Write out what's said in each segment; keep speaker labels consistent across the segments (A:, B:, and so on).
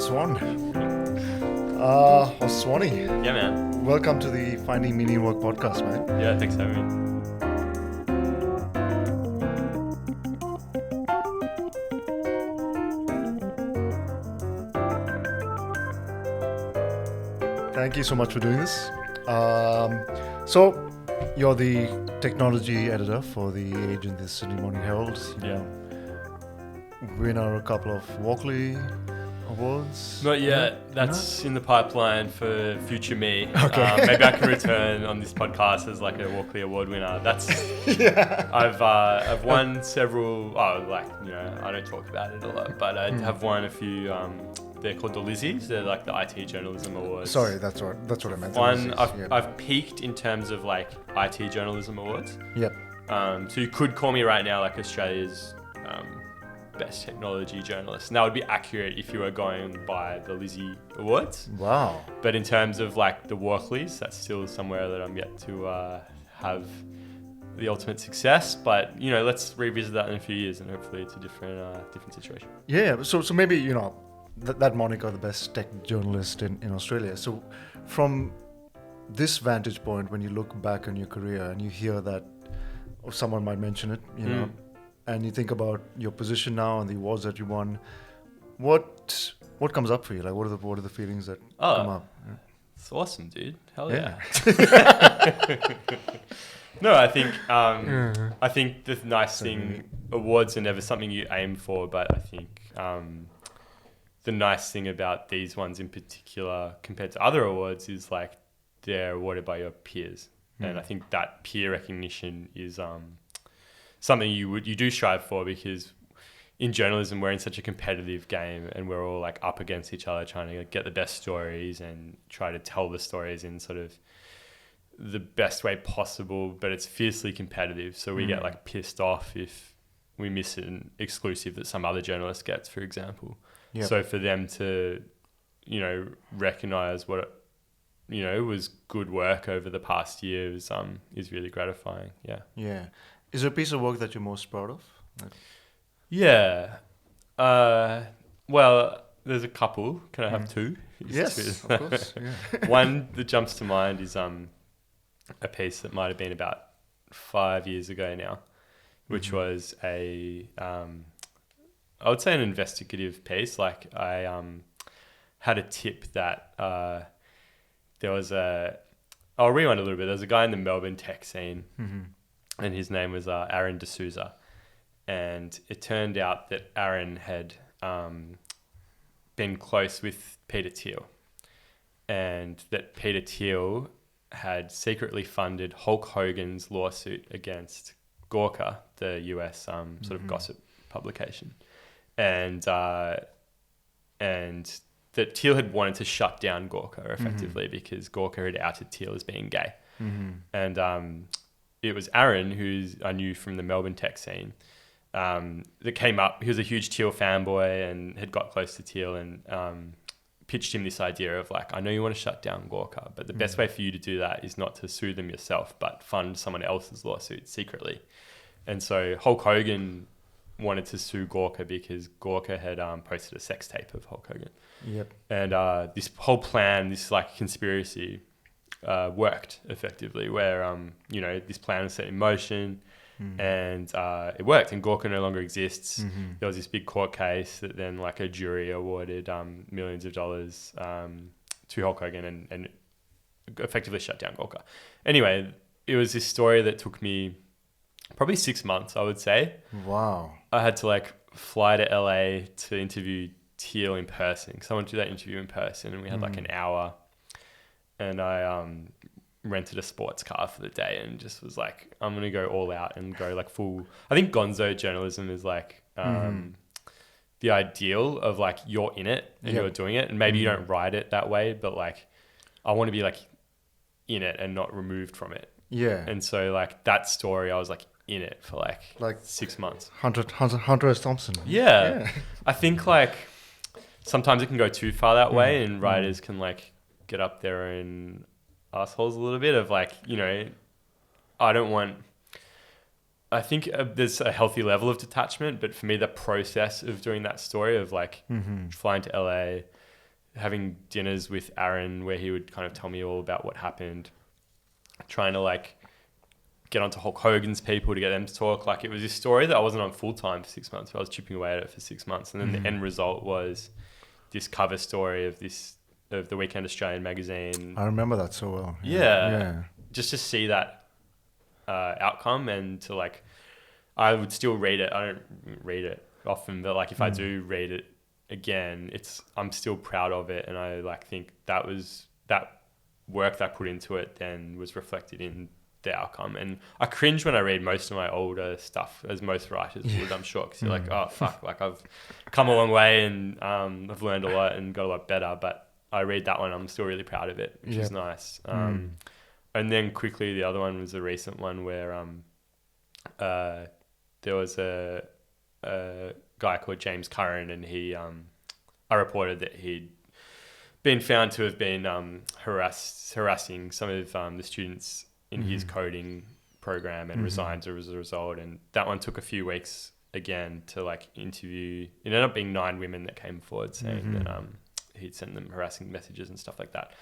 A: Swan. Swanee.
B: Yeah, man.
A: Welcome to the Finding Meaning in Work podcast, man.
B: Yeah, thanks for having me.
A: Thank you so much for doing this. So, you're the technology editor for the Age and the Sydney Morning Herald. Winner a couple of Walkley awards.
B: Not yet. That's in the pipeline for future me.
A: Okay.
B: Maybe I can return on this podcast as like a Walkley Award winner. That's
A: Yeah.
B: I've won several. I don't talk about it a lot, but I have won a few. They're called the Lizzies. They're like the IT Journalism Awards.
A: Sorry, that's what I meant.
B: One,
A: Lizzies,
B: I've peaked in terms of like IT Journalism Awards.
A: Yep.
B: So you could call me right now like Australia's best technology journalist. And that would be accurate if you were going by the Lizzie Awards.
A: Wow.
B: But in terms of like the Walkleys, that's still somewhere that I'm yet to have the ultimate success. But let's revisit that in a few years, and hopefully it's a different situation.
A: Yeah. So maybe that moniker, the best tech journalist in Australia. So from this vantage point, when you look back on your career and you hear that, or someone might mention it, and you think about your position now and the awards that you won, what comes up for you? Like, what are the feelings that come up?
B: It's awesome, dude. Hell yeah. No, I think the nice thing, awards are never something you aim for, but I think the nice thing about these ones in particular compared to other awards is like they're awarded by your peers. And I think that peer recognition is something you do strive for, because in journalism we're in such a competitive game and we're all like up against each other trying to get the best stories and try to tell the stories in sort of the best way possible, but it's fiercely competitive. So we get like pissed off if we miss an exclusive that some other journalist gets, for example.
A: Yep.
B: So for them to, recognize what was good work over the past year is really gratifying. Yeah.
A: Yeah. Is there a piece of work that you're most proud of?
B: Yeah. Well, there's a couple. Can I have two?
A: Yes, of course. Yeah.
B: One that jumps to mind is a piece that might have been about 5 years ago now, which was I would say an investigative piece. Like I had a tip that there was I'll rewind a little bit. There's a guy in the Melbourne tech scene, and his name was Aaron D'Souza. And it turned out that Aaron had been close with Peter Thiel, and that Peter Thiel had secretly funded Hulk Hogan's lawsuit against Gawker, the US sort of gossip publication. And that Thiel had wanted to shut down Gawker effectively because Gawker had outed Thiel as being gay. And it was Aaron, who I knew from the Melbourne tech scene, that came up. He was a huge Thiel fanboy and had got close to Thiel and pitched him this idea of like, I know you want to shut down Gawker, but the best way for you to do that is not to sue them yourself, but fund someone else's lawsuit secretly. And so Hulk Hogan wanted to sue Gawker because Gawker had posted a sex tape of Hulk Hogan.
A: Yep.
B: And this whole plan, this like conspiracy, worked effectively, where this plan was set in motion, and it worked. And Gawker no longer exists. There was this big court case that then like a jury awarded millions of dollars to Hulk Hogan and effectively shut down Gawker. Anyway, it was this story that took me probably 6 months, I would say.
A: Wow.
B: I had to like fly to LA to interview Thiel in person, because I wanted to do that interview in person, and we had like an hour, and I rented a sports car for the day and just was like, I'm going to go all out and go like full. I think gonzo journalism is like the ideal of like you're in it and you're doing it, and maybe you don't write it that way, but like I want to be like in it and not removed from it.
A: Yeah.
B: And so like that story, I was like in it for like 6 months.
A: Hunter S. Thompson.
B: Yeah. I think like sometimes it can go too far that way, and writers can like get up their own assholes a little bit of like, I think there's a healthy level of detachment, but for me, the process of doing that story of like flying to LA, having dinners with Aaron where he would kind of tell me all about what happened, trying to like get onto Hulk Hogan's people to get them to talk. Like it was this story that I wasn't on full time for 6 months, but I was chipping away at it for 6 months. And then the end result was this cover story of the Weekend Australian magazine.
A: I remember that so well.
B: Yeah. Just to see that outcome and to like, I would still read it. I don't read it often, but like if I do read it again, I'm still proud of it. And I like think that work that I put into it then was reflected in the outcome. And I cringe when I read most of my older stuff, as most writers would, I'm sure, because you're like, oh fuck, like I've come a long way and I've learned a lot and got a lot better, but I read that one, I'm still really proud of it, which is nice. And then quickly the other one was a recent one where there was a guy called James Curran, and I reported that he'd been found to have been harassing some of the students in his coding program and resigned as a result. And that one took a few weeks again to like interview. It ended up being 9 women that came forward saying that he'd sent them harassing messages and stuff like that.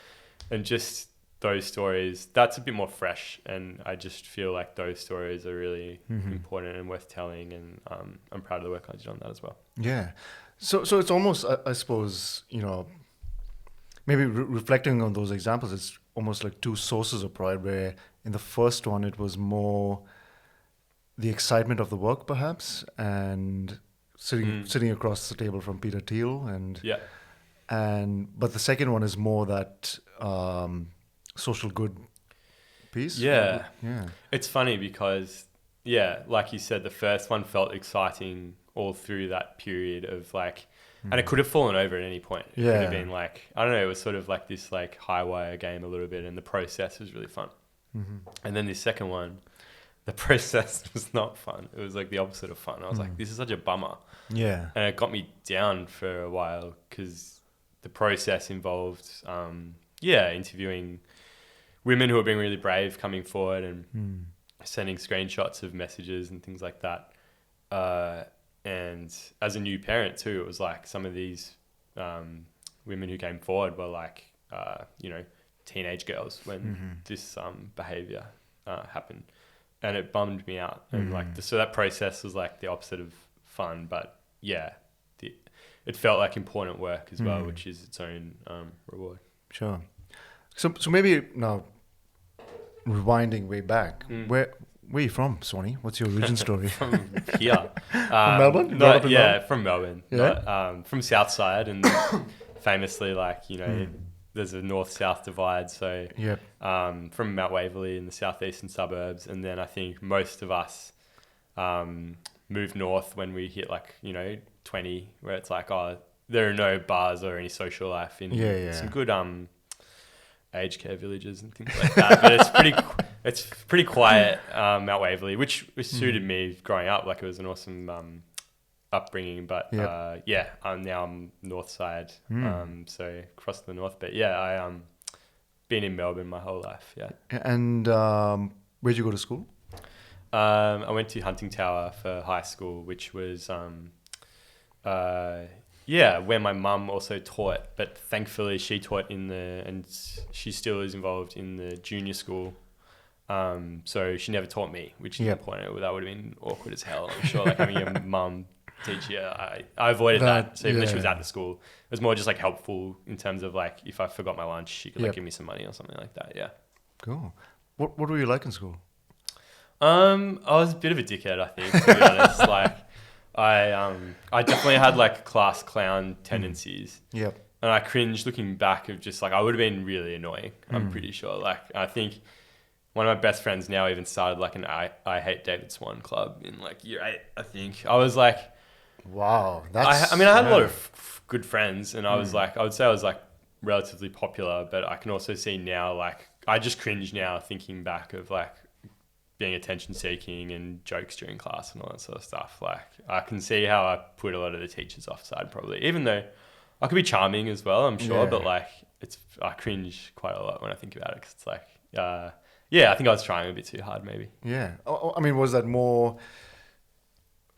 B: And just those stories, that's a bit more fresh. And I just feel like those stories are really important and worth telling. And I'm proud of the work I did on that as well.
A: Yeah. So it's almost, I suppose, maybe reflecting on those examples, it's almost like 2 sources of pride, where in the first one it was more the excitement of the work perhaps, and sitting across the table from Peter Thiel, but the second one is more that social good piece.
B: Yeah. It's funny because like you said, the first one felt exciting all through that period of like, and it could have fallen over at any point. It could have been like, I don't know, it was sort of like this like high wire game a little bit, and the process was really fun. And then the second one, the process was not fun. It was like the opposite of fun. I was like, this is such a bummer. Yeah. And it got me down for a while because the process involved, interviewing women who were being really brave, coming forward and sending screenshots of messages and things like that. And as a new parent too, it was like some of these women who came forward were like, teenage girls when this behavior happened. And it bummed me out. And so that process was like the opposite of fun. But it felt like important work as well, which is its own reward.
A: Sure. So maybe now, rewinding way back, where are you from, Swanee? What's your origin story?
B: From here.
A: From Melbourne?
B: From Melbourne. Yeah? Not, from Southside, and famously, like, there's a north-south divide. So from Mount Waverley in the southeastern suburbs, and then I think most of us moved north when we hit 20, where it's like, there are no bars or any social life in some good aged care villages and things like that. But it's pretty quiet, Mount Waverley, which suited me growing up. Like, it was an awesome upbringing. But I'm north side, so across the north. But I been in Melbourne my whole life. Yeah.
A: And where'd you go to school?
B: I went to Hunting Tower for high school, which was where my mum also taught, but thankfully she taught and she still is involved in the junior school. So she never taught me, which is important. That would have been awkward as hell, I'm sure, like having your mum teach you. I avoided that. So even though she was at the school, it was more just like helpful in terms of like, if I forgot my lunch, she could give me some money or something like that. Yeah.
A: Cool. What were you like in school?
B: I was a bit of a dickhead, I think, to be honest. Like, I definitely had like class clown tendencies. Yep. And I cringe looking back of just like, I would have been really annoying. I'm pretty sure. Like, I think one of my best friends now even started like an I Hate David Swan club in like year 8, I think. I was like,
A: wow.
B: I had a lot of good friends, and I was like, I would say I was like relatively popular, but I can also see now, like, I just cringe now thinking back of like being attention seeking and jokes during class and all that sort of stuff. Like, I can see how I put a lot of the teachers offside probably, even though I could be charming as well, I'm sure, but like, I cringe quite a lot when I think about it, because it's like, I think I was trying a bit too hard maybe.
A: Yeah. I mean, was that more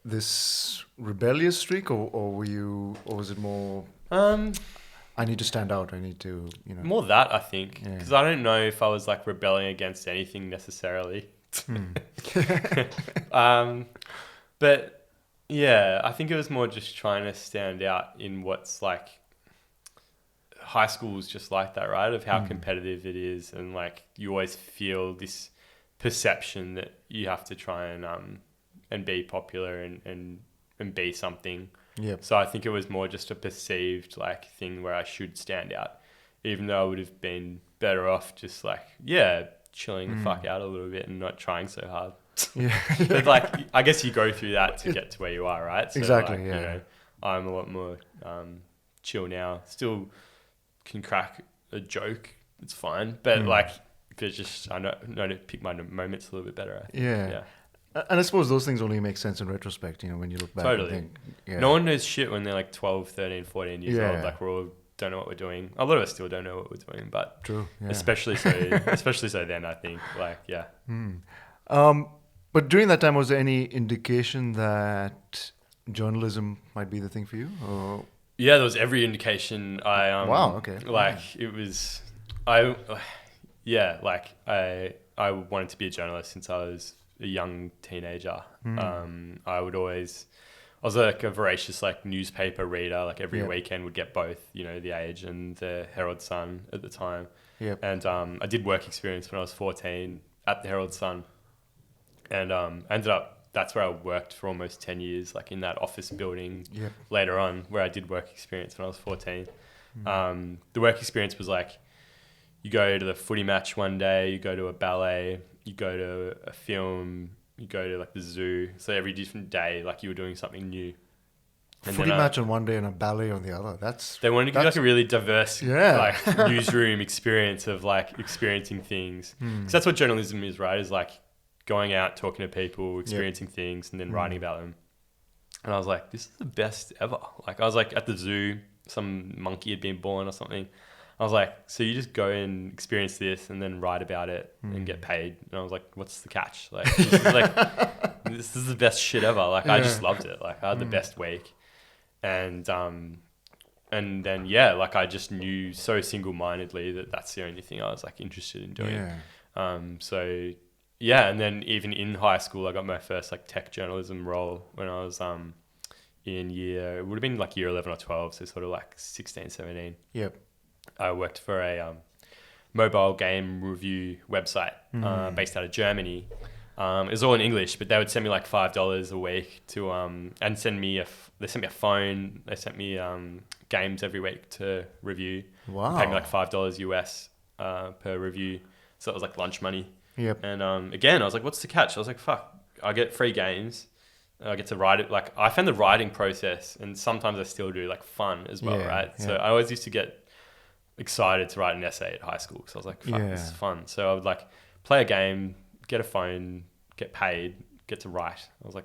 A: this rebellious streak, or was it more, I I need to stand out. I need to, you know.
B: More that, I think,
A: Yeah.
B: because I don't know if I was like rebelling against anything necessarily. But yeah, I think it was more just trying to stand out in what's like high school is just like that, right? Of how competitive it is, and like you always feel this perception that you have to try and be popular and be something.
A: Yep.
B: So I think it was more just a perceived like thing where I should stand out, even though I would have been better off just like chilling the fuck out a little bit and not trying so hard.
A: Yeah.
B: But like I guess you go through that to get to where you are, right? So
A: Exactly,
B: like,
A: yeah.
B: You know, I'm a lot more chill now. Still can crack a joke. It's fine, but like there's just I know to pick my moments a little bit better. I think.
A: Yeah. And I suppose those things only make sense in retrospect, you know, when you look back
B: Totally.
A: and think. Yeah.
B: No one knows shit when they're like 12, 13, 14 years
A: Yeah.
B: old. Like we all don't know what we're doing. A lot of us still don't know what we're doing, but
A: True. Yeah.
B: especially so then I think like, yeah.
A: But during that time, was there any indication that journalism might be the thing for you? Or?
B: Yeah, there was every indication.
A: Wow, okay.
B: Like it was, like I wanted to be a journalist since I was a young teenager. I was like a voracious like newspaper reader. Like every weekend would get both, you know, The Age and the Herald Sun at the time.
A: Yep.
B: And I did work experience when I was 14 at the Herald Sun, and ended up that's where I worked for almost 10 years, like in that office building.
A: Yep.
B: Later on, where I did work experience when I was 14. The work experience was like, you go to the footy match one day, you go to a ballet, you go to a film, you go to like the zoo. So every different day, like you were doing something new. And
A: Footy
B: then,
A: match on one day and a ballet on the other.
B: They wanted to give like a really diverse
A: Yeah.
B: like newsroom experience of like experiencing things. Because that's what journalism is, right? Is like going out, talking to people, experiencing things, and then writing about them. And I was like, this is the best ever. Like I was like at the zoo, some monkey had been born or something. I was like, so you just go and experience this and then write about it and get paid. And I was like, what's the catch? Like, this is the best shit ever. Like, I just loved it. Like, I had the best week. And then, like, I just knew so single-mindedly that that's the only thing I was, like, interested in doing.
A: Yeah.
B: And then even in high school, I got my first, like, tech journalism role when I was it would have been, like, year 11 or 12, so sort of, like, 16, 17.
A: Yep.
B: I worked for a mobile game review website based out of Germany. It was all in English, but they would send me like $5 a week to and send me they sent me a phone. They sent me games every week to review.
A: Wow.
B: They paid me like $5 US per review, so it was like lunch money.
A: Yep.
B: And again, I was like, "What's the catch?" I was like, "Fuck, I get free games. I get to write it." Like I found the writing process, and sometimes I still do, like fun as well, right?
A: Yeah.
B: So I always used to get excited to write an essay at high school because I was like, fuck, this is fun. So I would like play a game, get a phone, get paid, get to write. I was like,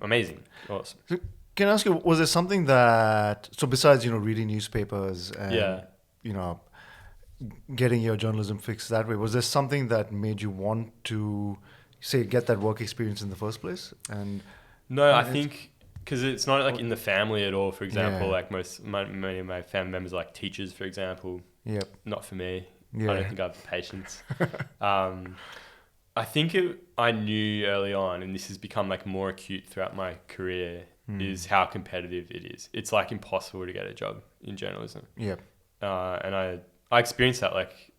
B: amazing. Awesome.
A: So can I ask you, was there something that, so besides, you know, reading newspapers and, you know, getting your journalism fixed that way, was there something that made you want to, say, get that work experience in the first place? And
B: no, I think... Because it's not like in the family at all. For example, like many of my family members are like teachers, for example.
A: Yep.
B: Not for me.
A: Yeah.
B: I don't think I have the patience. I think I knew early on, and this has become like more acute throughout my career, is how competitive it is. It's like impossible to get a job in journalism.
A: Yep.
B: And I experienced that. Like,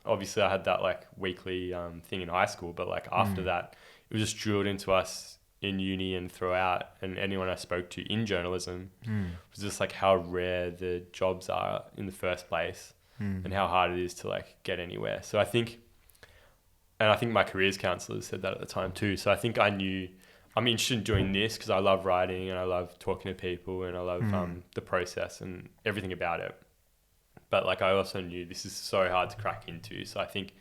B: obviously, I had that like weekly thing in high school, but like after that, it was just drilled into us in uni and throughout, and anyone I spoke to in journalism was just like how rare the jobs are in the first place and how hard it is to like get anywhere. So I think my careers counsellor said that at the time too. So I think I knew I'm interested in doing this because I love writing and I love talking to people and I love the process and everything about it. But like I also knew this is so hard to crack into. So I think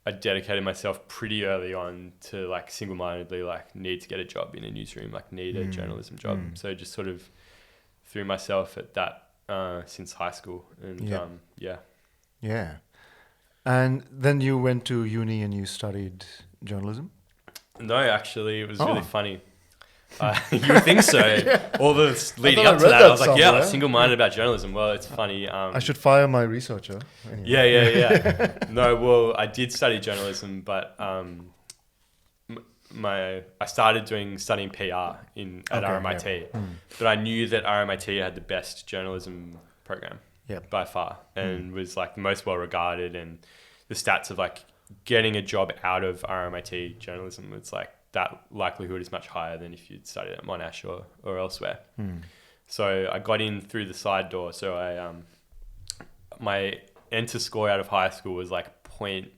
B: I dedicated myself pretty early on to like single-mindedly like need to get a job in a newsroom, like need a journalism job. So just sort of threw myself at that since high school. And
A: Yeah. And then you went to uni and you studied journalism?
B: No, actually, it was really funny. You would think so. All the leading
A: thought I
B: up to
A: read
B: that,
A: that
B: I was like, yeah, I
A: somewhere.
B: was single-minded about journalism. Well, it's funny.
A: I should fire my researcher. Anyway.
B: Yeah. No, well, I did study journalism, but I started studying PR at
A: Okay,
B: RMIT, but I knew that RMIT had the best journalism program
A: Yep.
B: by far, and was like the most well regarded. And the stats of like getting a job out of RMIT journalism, it's like that likelihood is much higher than if you'd studied at Monash or elsewhere. So I got in through the side door. So my enter score out of high school was like it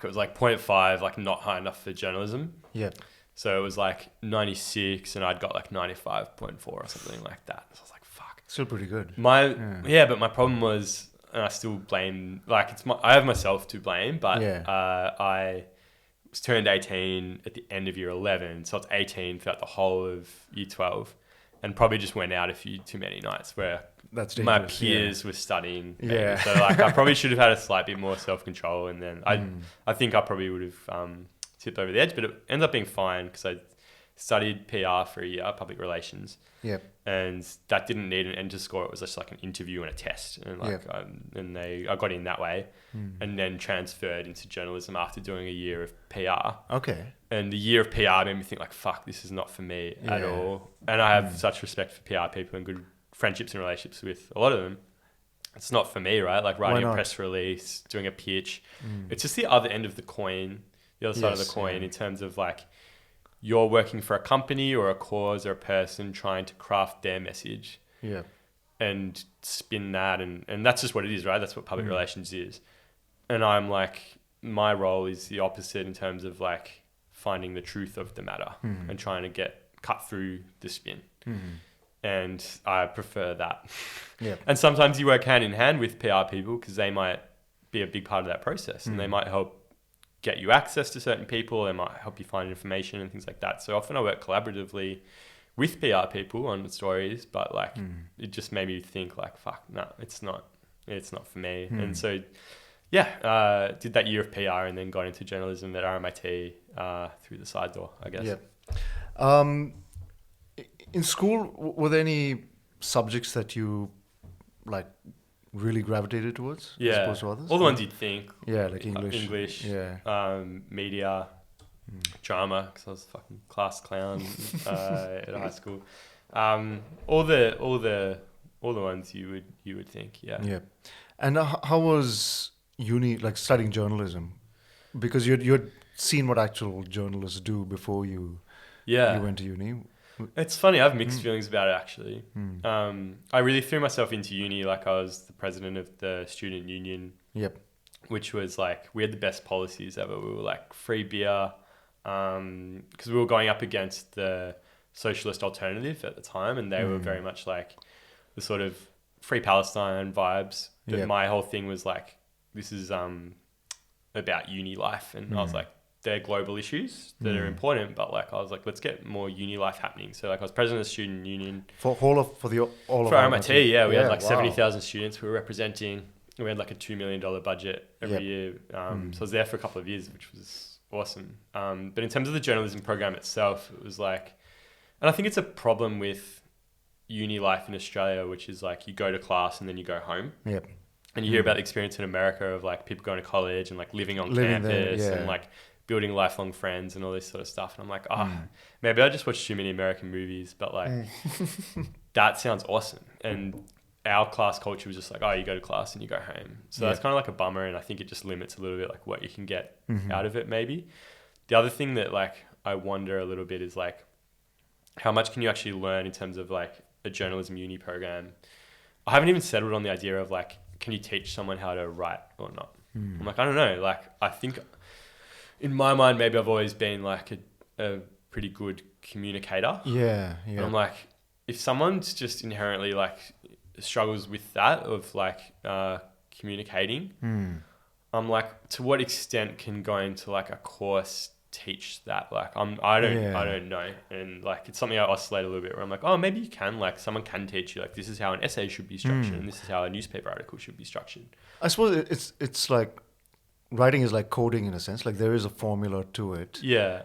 B: was like 0.5, like not high enough for journalism.
A: Yep.
B: So it was like 96 and I'd got like 95.4 or something like that. So I was like, fuck.
A: Still pretty good.
B: But my problem was, and I still blame, like I have myself to blame, but I was turned 18 at the end of year 11. So it's 18 throughout the whole of year 12 and probably just went out a few too many nights where
A: That's
B: my
A: dangerous,
B: peers were studying.
A: Yeah.
B: So like I probably should have had a slight bit more self-control, and then I think I probably would have tipped over the edge, but it ended up being fine because I studied PR for a year, public relations.
A: Yep.
B: And that didn't need an enter score. It was just like an interview and a test, and I got in that way, and then transferred into journalism after doing a year of PR.
A: Okay.
B: And the year of PR made me think like, fuck, this is not for me at all. And I have such respect for PR people and good friendships and relationships with a lot of them. It's not for me, right? Like writing a press release, doing a pitch. It's just the other end of the coin, the other side of the coin in terms of like you're working for a company or a cause or a person trying to craft their message and spin that. And that's just what it is, right? That's what public relations is. And I'm like, my role is the opposite in terms of like finding the truth of the matter and trying to get cut through the spin. And I prefer that. And sometimes you work hand in hand with PR people because they might be a big part of that process and they might help get you access to certain people. They might help you find information and things like that. So often I work collaboratively with PR people on stories, but like it just made me think like, fuck, no, it's not for me. And so, did that year of PR and then got into journalism at RMIT through the side door, I guess.
A: In school, were there any subjects that you like really gravitated towards as opposed to others?
B: All the ones you'd think.
A: Yeah, like English.
B: Media, drama, because I was a fucking class clown at high school. All the ones you would think. Yeah.
A: And how was uni, like studying journalism? Because you'd seen what actual journalists do before you went to uni.
B: It's funny. I have mixed feelings about it, actually. I really threw myself into uni like I was the president of the student union. Which was like, we had the best policies ever. We were like free beer because we were going up against the socialist alternative at the time. And they were very much like the sort of free Palestine vibes. But my whole thing was like, this is about uni life. And I was like, they're global issues that are important, but like I was like, let's get more uni life happening. So like I was president of the student union
A: for all of
B: RMIT. Yeah, we had like 70,000 students we were representing. We had like a $2 million budget every year. So I was there for a couple of years, which was awesome. But in terms of the journalism program itself, it was like, and I think it's a problem with uni life in Australia, which is like you go to class and then you go home. And you hear about the experience in America of like people going to college and like living on campus and like building lifelong friends and all this sort of stuff. And I'm like, maybe I just watched too many American movies, but like that sounds awesome. And our class culture was just like, oh, you go to class and you go home. So that's kind of like a bummer. And I think it just limits a little bit like what you can get out of it maybe. The other thing that like I wonder a little bit is like, how much can you actually learn in terms of like a journalism uni program? I haven't even settled on the idea of like, can you teach someone how to write or not? I'm like, I don't know. Like, I think in my mind, maybe I've always been like a pretty good communicator. And I'm like, if someone's just inherently like struggles with that of like communicating, I'm like, to what extent can going to like a course teach that? Like I don't know. And like it's something I oscillate a little bit where I'm like, oh, maybe you can, like someone can teach you like this is how an essay should be structured and this is how a newspaper article should be structured.
A: I suppose it's like writing is like coding in a sense, like there is a formula to it.
B: Yeah.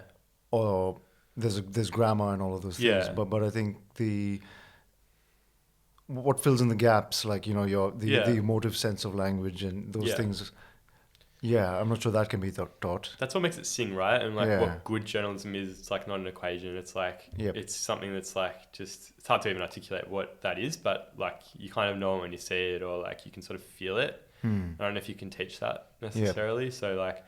A: Or there's grammar and all of those things,
B: Yeah.
A: but I think what fills in the gaps, like the emotive sense of language and those
B: Yeah.
A: things. Yeah, I'm not sure that can be taught.
B: That's what makes it sing, right? And like
A: Yeah.
B: what good journalism is, it's like not an equation. It's like
A: Yep.
B: it's something that's like just it's hard to even articulate what that is, but like you kind of know it when you see it, or like you can sort of feel it. I don't know if you can teach that necessarily. So like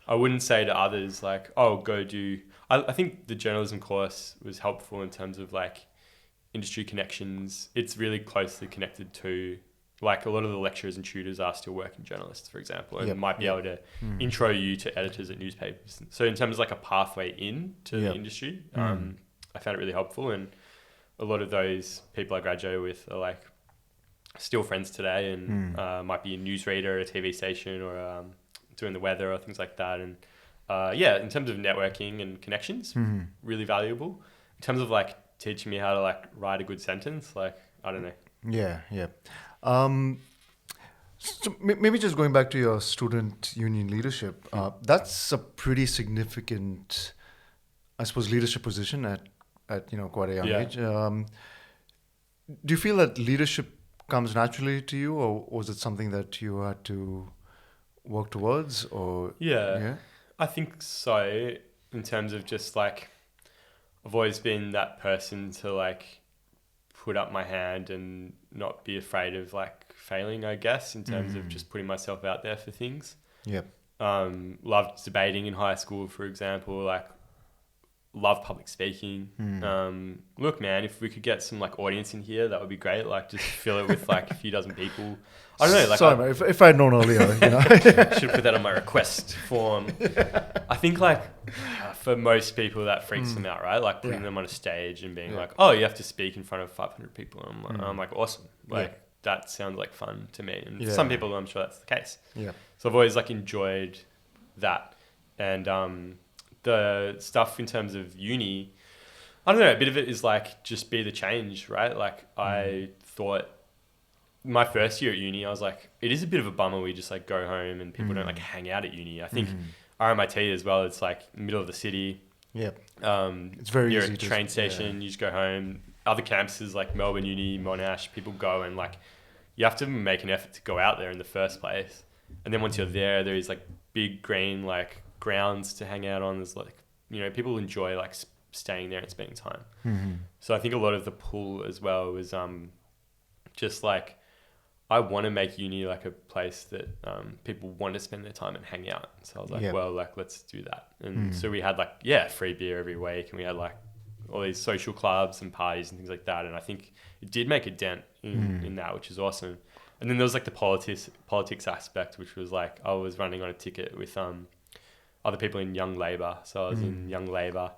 B: I wouldn't say to others like, oh, go do. I think the journalism course was helpful in terms of like industry connections. It's really closely connected to like a lot of the lecturers and tutors are still working journalists, for example, and might be able to intro you to editors at newspapers. So in terms of like a pathway in to the industry, I found it really helpful. And a lot of those people I graduated with are like still friends today, and might be a newsreader at a TV station, or doing the weather or things like that. And in terms of networking and connections, really valuable. In terms of like teaching me how to like write a good sentence, like I don't know.
A: Yeah. So maybe just going back to your student union leadership, that's a pretty significant, I suppose, leadership position at quite a young age. Do you feel that leadership comes naturally to you, or was it something that you had to work towards? Or
B: I think so. In terms of just like, I've always been that person to like put up my hand and not be afraid of like failing, I guess, in terms of just putting myself out there for things.
A: Yep.
B: Loved debating in high school, for example, like love public speaking. Look, man, if we could get some like audience in here, that would be great. Like just fill it with like a few dozen people. I don't know. Like,
A: sorry, mate, if I'd known earlier,
B: should put that on my request form. I think like for most people that freaks them out, right? Like putting them on a stage and being like, oh, you have to speak in front of 500 people. And I'm like, awesome. Like that sounds like fun to me. And for some people, I'm sure that's the case.
A: Yeah.
B: So I've always like enjoyed that. And the stuff in terms of uni, I don't know, a bit of it is like just be the change, right? Like I thought my first year at uni, I was like, it is a bit of a bummer we just like go home and people don't like hang out at uni. I think RMIT as well, it's like middle of the city.
A: Yeah.
B: It's
A: very
B: you're
A: easy
B: at a train station, you just go home. Other campuses like Melbourne Uni, Monash, people go and like you have to make an effort to go out there in the first place. And then once you're there is like big green like grounds to hang out on. There's like, people enjoy like staying there and spending time. So I think a lot of the pull as well was just like I want to make uni like a place that people want to spend their time and hang out. So I was like, well, like let's do that. And so we had like free beer every week, and we had like all these social clubs and parties and things like that. And I think it did make a dent in that, which is awesome. And then there was like the politics aspect, which was like I was running on a ticket with other people in Young Labour. So I was in Young Labour.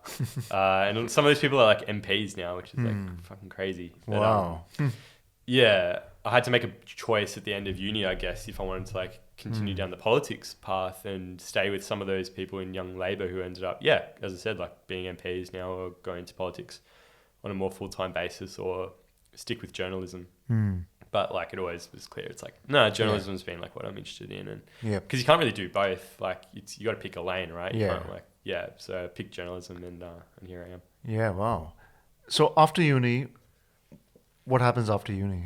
B: And some of those people are like MPs now, which is like fucking crazy.
A: Wow.
B: But, I had to make a choice at the end of uni, I guess, if I wanted to like continue down the politics path and stay with some of those people in Young Labour who ended up, as I said, like being MPs now or going into politics on a more full-time basis, or stick with journalism. But like it always was clear, it's like, no, journalism's been like what I'm interested in. And because you can't really do both. Like you got to pick a lane, right? You can't so I picked journalism and here I am.
A: Yeah, wow. So after uni, what happens after uni?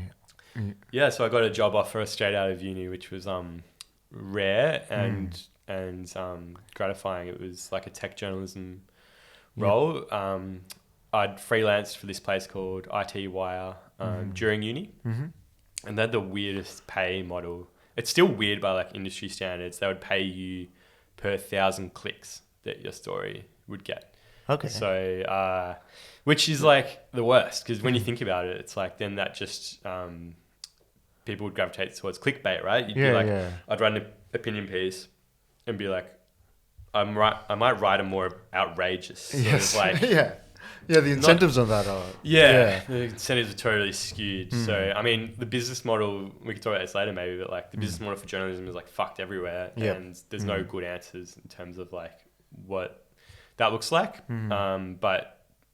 B: Yeah, so I got a job offer straight out of uni, which was rare and gratifying. It was like a tech journalism role. I'd freelanced for this place called IT Wire during uni, and they had the weirdest pay model. It's still weird by like industry standards. They would pay you per 1,000 clicks that your story would get.
A: Okay.
B: So, which is like the worst, because when you think about it, it's like then that just people would gravitate towards clickbait, right? You'd be like, I'd write an opinion piece and be like, I might write a more outrageous sort of like
A: the incentives on that are
B: the incentives are totally skewed. So I mean the business model, we can talk about this later maybe, but like the business model for journalism is like fucked everywhere, and there's no good answers in terms of like what that looks like. But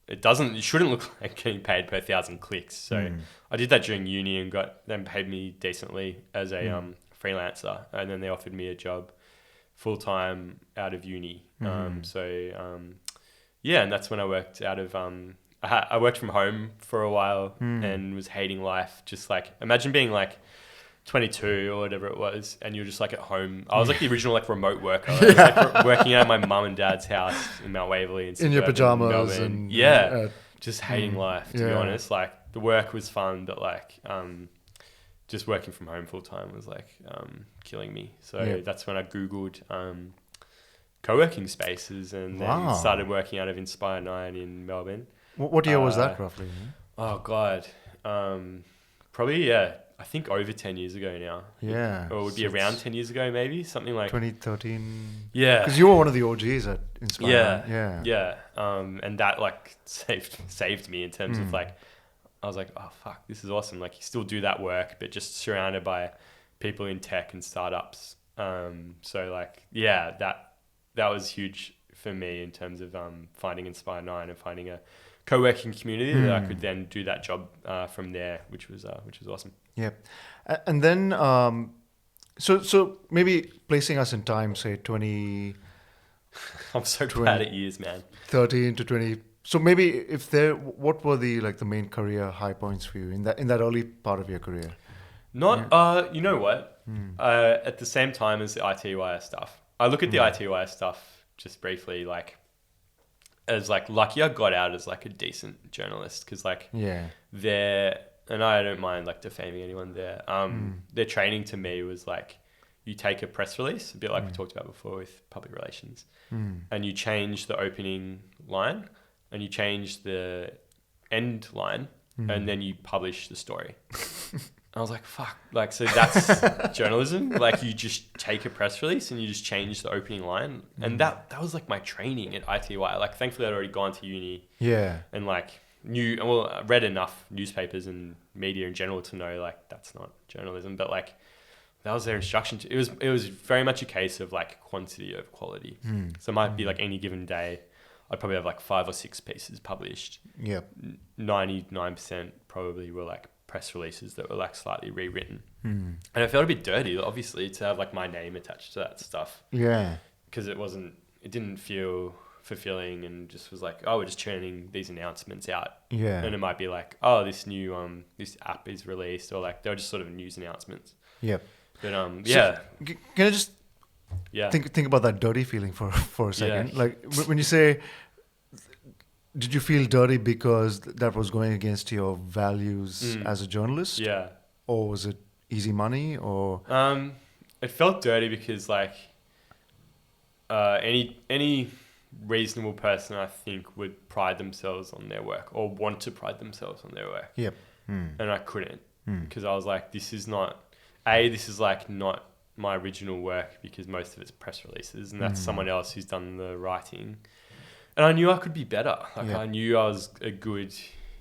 B: it shouldn't look like getting paid per 1,000 clicks. So I did that during uni and got them paid me decently as a freelancer, and then they offered me a job full time out of uni. yeah, and that's when I worked out of I worked from home for a while and was hating life. Just like imagine being like 22 or whatever it was, and you're just like at home. I was like the original like remote worker. I was like working out of my mum and dad's house in Mount Waverley
A: in your pajamas
B: Melbourne.
A: and
B: Just hating life, to be honest. Like the work was fun, but like just working from home full time was like killing me. So that's when I googled co-working spaces and then started working out of Inspire 9 in Melbourne.
A: What year was that roughly?
B: Oh God, probably I think over 10 years ago now.
A: Yeah.
B: Or it would be around 10 years ago, maybe something like
A: 2013.
B: Yeah.
A: Because you were one of the OGs at Inspire.
B: Yeah. And that like saved me in terms of like, I was like, oh fuck, this is awesome. Like you still do that work, but just surrounded by people in tech and startups. So like, yeah, that was huge for me in terms of finding Inspire 9 and finding a co-working community that I could then do that job from there, which was awesome.
A: Yep. And then, so maybe placing us in time, say 20...
B: I'm so bad at years, man.
A: 13 to 20. So maybe what were the main career high points for you in that early part of your career?
B: You know what? At the same time as the ITYS stuff, I look at the ITYS stuff just briefly, like as like lucky I got out as like a decent journalist because like and I don't mind like defaming anyone there. Their training to me was like you take a press release, a bit like we talked about before with public relations, and you change the opening line and you change the end line and then you publish the story. I was like, fuck. Like, so that's journalism. Like you just take a press release and you just change the opening line. And that was like my training at ITY. Like thankfully I'd already gone to uni. Yeah. And like I read enough newspapers and media in general to know like that's not journalism. But like that was their instruction. It was very much a case of like quantity over quality. So it might be like any given day, I'd probably have like 5 or 6 pieces published. Yep. 99% probably were like press releases that were like slightly rewritten. And I felt a bit dirty, obviously, to have like my name attached to that stuff. Yeah. Because it didn't feel fulfilling and just was like, oh, we're just churning these announcements out. Yeah. And it might be like, oh, this new this app is released, or like they were just sort of news announcements. Yep. But
A: so can I just think about that dirty feeling for a second? Yeah. Like when you say, did you feel dirty because that was going against your values as a journalist? Yeah. Or was it easy money? Or
B: it felt dirty because like any reasonable person, I think, would pride themselves on their work or want to pride themselves on their work. Yep. And I couldn't because I was like, this is like not my original work because most of it's press releases and that's someone else who's done the writing. And I knew I could be better. Like I knew I was a good,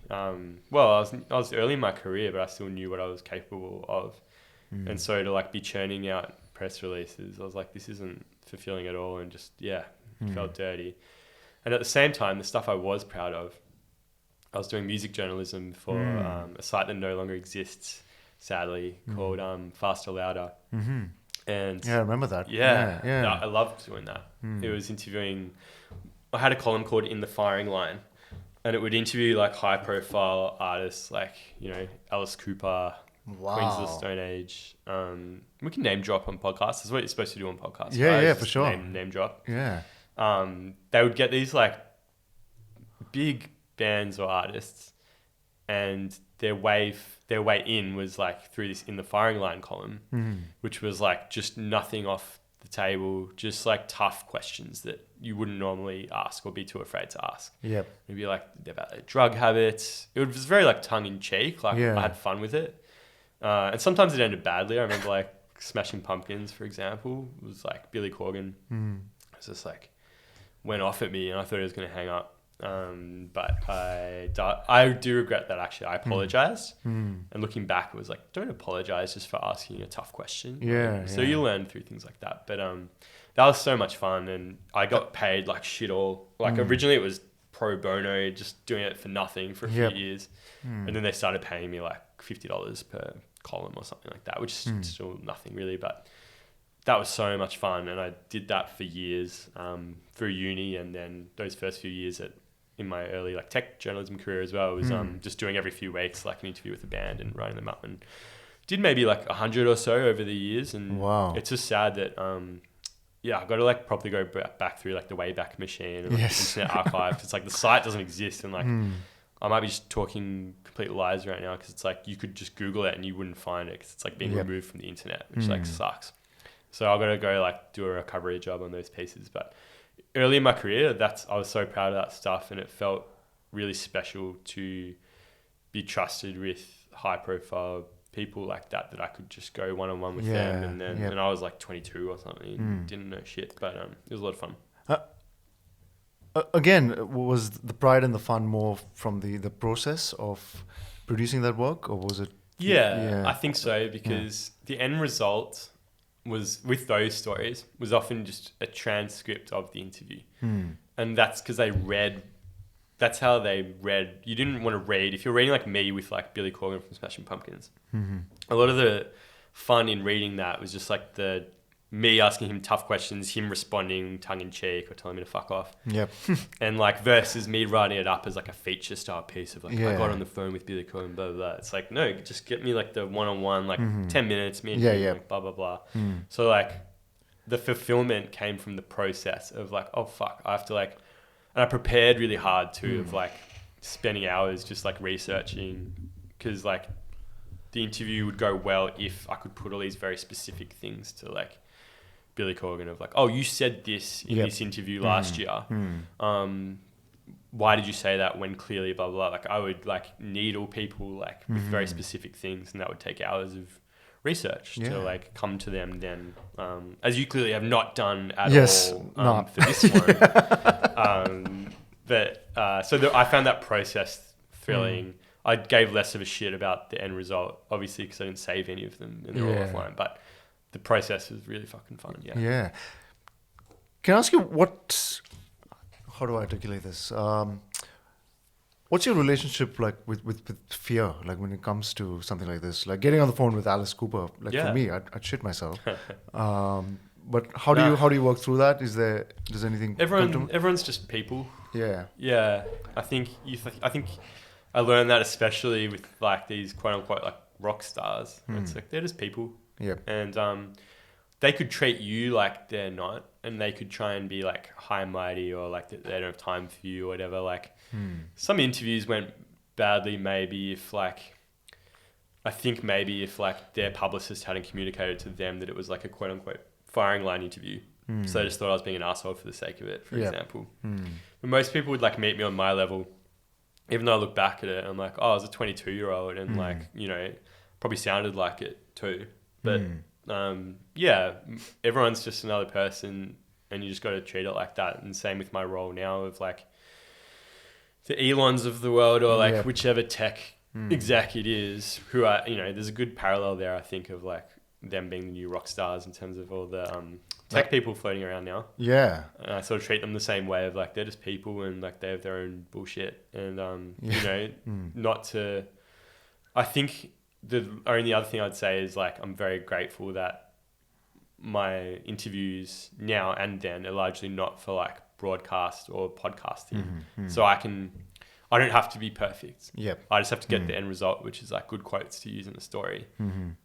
B: I was early in my career, but I still knew what I was capable of. And so to like be churning out press releases, I was like, this isn't fulfilling at all. And just, it felt dirty. And at the same time, the stuff I was proud of, I was doing music journalism for a site that no longer exists, sadly, called Faster Louder. And
A: I remember that.
B: Yeah. I loved doing that. It was interviewing... I had a column called In the Firing Line, and it would interview like high profile artists like, Alice Cooper, Queens of the Stone Age. We can name drop on podcasts. That's what you're supposed to do on podcasts.
A: Yeah,
B: right?
A: yeah, for sure.
B: Name drop.
A: Yeah.
B: They would get these like big bands or artists, and their way in was like through this In the Firing Line column, which was like just nothing off the table, just like tough questions that you wouldn't normally ask or be too afraid to ask. Yep. It'd be like about their drug habits. It was very like tongue in cheek. Like I had fun with it. And sometimes it ended badly. I remember like Smashing Pumpkins, for example, was like Billy Corgan. It was just like went off at me and I thought he was going to hang up. But I do regret that actually. I apologized. And looking back, it was like, don't apologize just for asking a tough question. Yeah. So you learn through things like that. But that was so much fun and I got paid like shit all. Like originally it was pro bono, just doing it for nothing for a few years. And then they started paying me like $50 per column or something like that, which is still nothing really. But that was so much fun, and I did that for years through uni, and then those first few years in my early like tech journalism career as well was just doing every few weeks like an interview with a band and writing them up, and did maybe like 100 or so over the years, and
A: wow,
B: it's just sad that I've got to like probably go back through like the Wayback Machine and like, the Internet Archive. It's like the site doesn't exist, and like I might be just talking complete lies right now because it's like you could just Google it and you wouldn't find it because it's like being removed from the internet, which like sucks. So I've got to go like do a recovery job on those pieces. But early in my career, I was so proud of that stuff, and it felt really special to be trusted with high profile people like that I could just go one-on-one with them, and then and I was like 22 or something, didn't know shit, but it was a lot of fun.
A: Again, was the pride and the fun more from the process of producing that work, or was it?
B: Yeah, I think so, because the end result was, with those stories, was often just a transcript of the interview. And that's because that's how they read. You didn't want to read, if you're reading like me with like Billy Corgan from Smashing Pumpkins, a lot of the fun in reading that was just like me asking him tough questions, him responding tongue-in-cheek or telling me to fuck off.
A: Yep.
B: And like versus me writing it up as like a feature style piece of like, I got on the phone with Billy Corgan, blah, blah, blah. It's like, no, just get me like the one-on-one, like 10 minutes, me and him, like blah, blah, blah. So like the fulfillment came from the process of like, oh fuck, I have to like, and I prepared really hard too, of like spending hours just like researching, because like the interview would go well if I could put all these very specific things to like Billy Corgan of like, oh, you said this in this interview last year. Why did you say that when clearly blah, blah, blah. Like I would like needle people like with very specific things, and that would take hours of research to like come to them then, as you clearly have not done at all for this one. I found that process thrilling. I gave less of a shit about the end result, obviously, because I didn't save any of them and they're all offline, but the process was really fucking fun.
A: Yeah. Can I ask you how do I articulate this? What's your relationship like with fear? Like when it comes to something like this, like getting on the phone with Alice Cooper, like for me, I'd shit myself. But how do you work through that? Does anything?
B: Everyone's just people.
A: Yeah.
B: Yeah. I think I learned that especially with like these quote unquote like rock stars. It's like they're just people.
A: Yeah.
B: And they could treat you like they're not, and they could try and be like high and mighty, or like they don't have time for you or whatever. Like some interviews went badly maybe if like their publicist hadn't communicated to them that it was like a quote unquote firing line interview. So they just thought I was being an asshole for the sake of it, for example. But most people would like meet me on my level, even though I look back at it, I'm like, oh, I was a 22-year-old and like, you know, probably sounded like it too. But everyone's just another person, and you just got to treat it like that. And same with my role now of like the Elons of the world, or like whichever tech exec it is, who are, you know, there's a good parallel there, I think, of like them being the new rock stars in terms of all the tech people floating around now. Yeah. And I sort of treat them the same way of like, they're just people, and like they have their own bullshit, and you know, not to, I think the only other thing I'd say is like, I'm very grateful that my interviews now and then are largely not for like broadcast or podcasting. So I don't have to be perfect. I just have to get the end result, which is like good quotes to use in a story.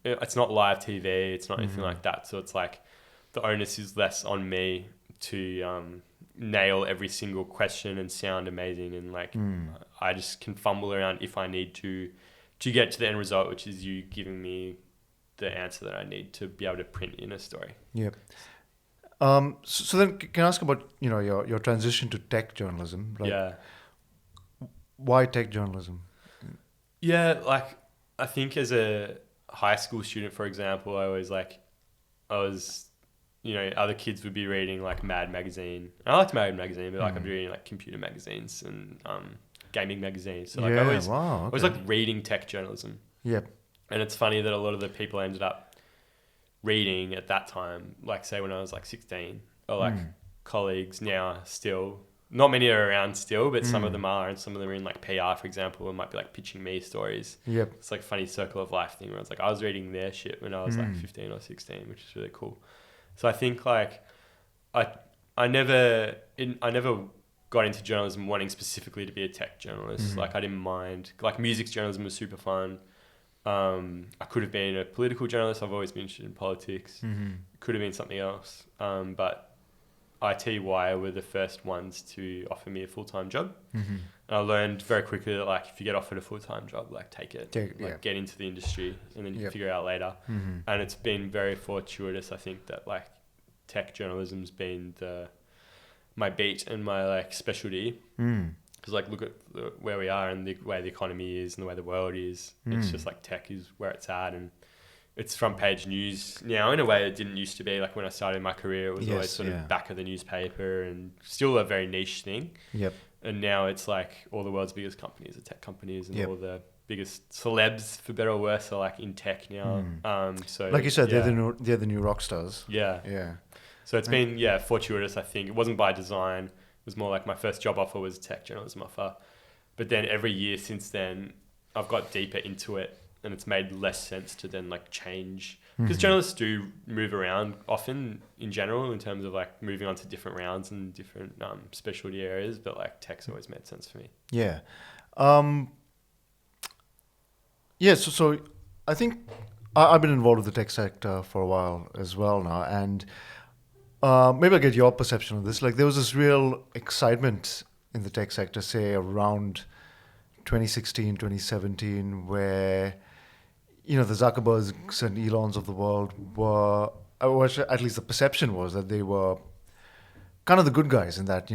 B: It's not live TV. It's not anything like that. So it's like the onus is less on me to nail every single question and sound amazing. And like, I just can fumble around if I need to get to the end result, which is you giving me the answer that I need to be able to print in a story.
A: So then can I ask about, you know, your transition to tech journalism? Like, why tech journalism?
B: Yeah, like I think as a high school student, for example, I was, you know, other kids would be reading like Mad Magazine. I liked Mad Magazine, but like I'd be reading like computer magazines and gaming magazines. So like I was like reading tech journalism. And it's funny that a lot of the people I ended up reading at that time, like say when I was like 16, are like colleagues now still. Not many are around still, but some of them are, and some of them are in like PR, for example, and might be like pitching me stories. It's like a funny circle of life thing where it's like I was reading their shit when I was like 15 or 16, which is really cool. So I think like I never got into journalism wanting specifically to be a tech journalist. Like I didn't mind. Like music journalism was super fun. I could have been a political journalist. I've always been interested in politics. Could have been something else. But ITY were the first ones to offer me a full-time job. And I learned very quickly that like if you get offered a full-time job, like take it, get into the industry, and then you can figure it out later. And it's been very fortuitous, I think, that like tech journalism's been my beat and my like specialty. Because like look at where we are and the way the economy is and the way the world is. It's just like tech is where it's at, and it's front page news now in a way it didn't used to be. Like when I started my career, it was always sort of back of the newspaper and still a very niche thing. And now it's like all the world's biggest companies are tech companies, and all the biggest celebs, for better or worse, are like in tech now. So
A: like you said, they're the new rock stars.
B: So it's been fortuitous. I think it wasn't by design. It was more like my first job offer was a tech journalism offer, but then every year since then I've got deeper into it, and it's made less sense to then like change, because journalists do move around often in general in terms of like moving on to different rounds and different specialty areas, but like tech's always made sense for me.
A: So I think I've been involved with the tech sector for a while as well now, and maybe I'll get your perception of this. Like there was this real excitement in the tech sector, say around 2016, 2017, where the Zuckerbergs and Elons of the world were, or at least the perception was that they were kind of the good guys in that,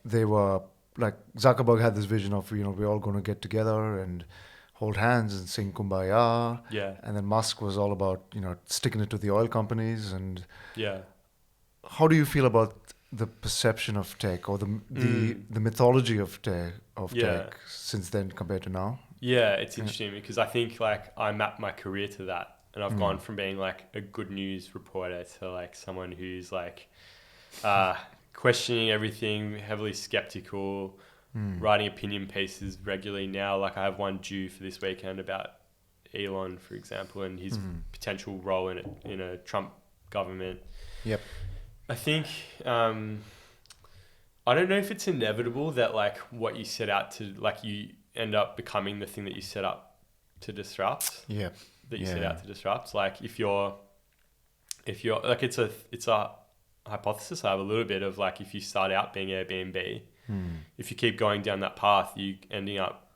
A: they were like, Zuckerberg had this vision of, we're all going to get together and hold hands and sing Kumbaya. And then Musk was all about, sticking it to the oil companies. And how do you feel about the perception of tech, or the mythology of tech since then compared to now?
B: It's interesting because I think like I mapped my career to that, and I've gone from being like a good news reporter to like someone who's like questioning everything, heavily skeptical, writing opinion pieces regularly now. Like I have one due for this weekend about Elon, for example, and his potential role in a Trump government. I think I don't know if it's inevitable that like what you set out to, like you end up becoming the thing that you set up to disrupt. Set out to disrupt. Like if you're like, it's a hypothesis I have a little bit of, like if you start out being Airbnb, if you keep going down that path, you ending up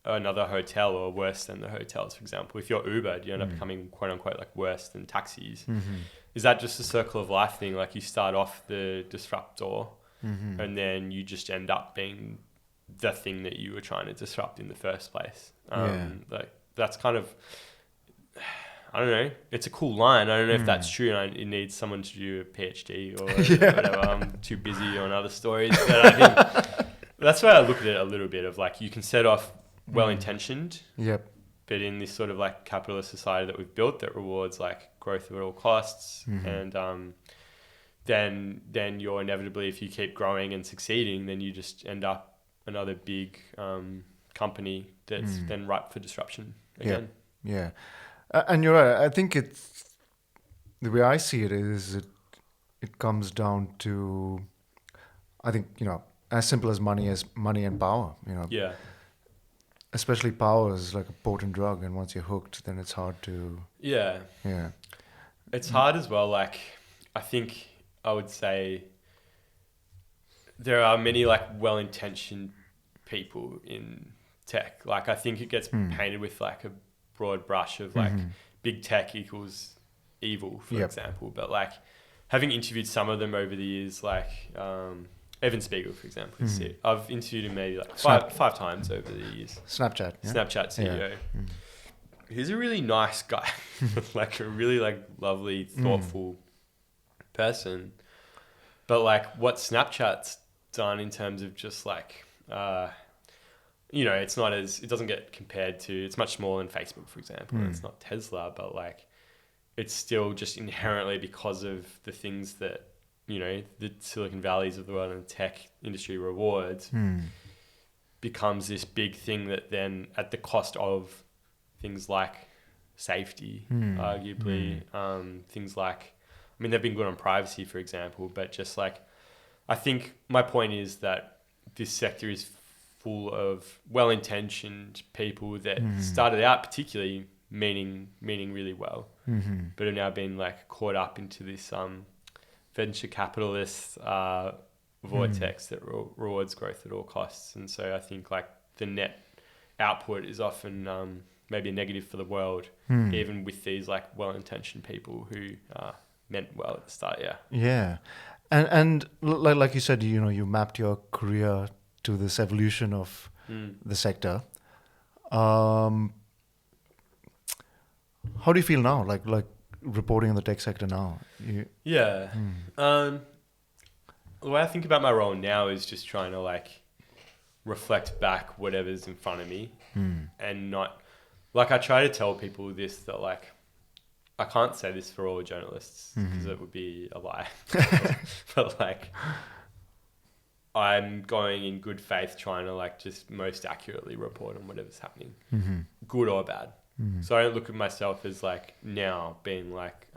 B: another hotel or worse than the hotels, for example. If you're Uber, you end up becoming quote unquote like worse than taxis. Is that just a circle of life thing? Like you start off the disruptor and then you just end up being the thing that you were trying to disrupt in the first place. Like that's kind of, I don't know. It's a cool line. I don't know if that's true, and it needs someone to do a PhD or whatever. I'm too busy on other stories. But I think that's why I look at it a little bit of like, you can set off well-intentioned, but in this sort of like capitalist society that we've built that rewards like growth at all costs, and then you're inevitably, if you keep growing and succeeding, then you just end up another big company that's then ripe for disruption again.
A: And you're right. I think it's, the way I see it is, it comes down to, I think, as simple as money and power. Especially power is like a potent drug, and once you're hooked, then it's hard to.
B: It's hard as well. Like I think I would say there are many like well-intentioned people in tech. Like I think it gets painted with like a broad brush of like big tech equals evil, for example. But like having interviewed some of them over the years, like Evan Spiegel, for example, I've interviewed him maybe like five times over the years.
A: Snapchat
B: CEO. He's a really nice guy, like a really like lovely, thoughtful person. But like what Snapchat's done in terms of just like, it's not as, it doesn't get compared to, it's much smaller than Facebook, for example. It's not Tesla, but like it's still just inherently, because of the things that, the Silicon Valleys of the world and the tech industry rewards, becomes this big thing that then at the cost of things like safety, arguably, things like I mean, they've been good on privacy, for example, but just like, I think my point is that this sector is full of well-intentioned people that started out particularly meaning really well, but have now been like caught up into this venture capitalist vortex that rewards growth at all costs. And so I think like the net output is often maybe a negative for the world, even with these like well-intentioned people who meant well at the start.
A: Yeah. And like you said, you mapped your career to this evolution of the sector. How do you feel now? Like reporting in the tech sector now?
B: The way I think about my role now is just trying to like reflect back whatever's in front of me, and not like, I try to tell people this, that like, I can't say this for all journalists because it would be a lie, but like, I'm going in good faith trying to like just most accurately report on whatever's happening, good or bad. So I don't look at myself as like now being like,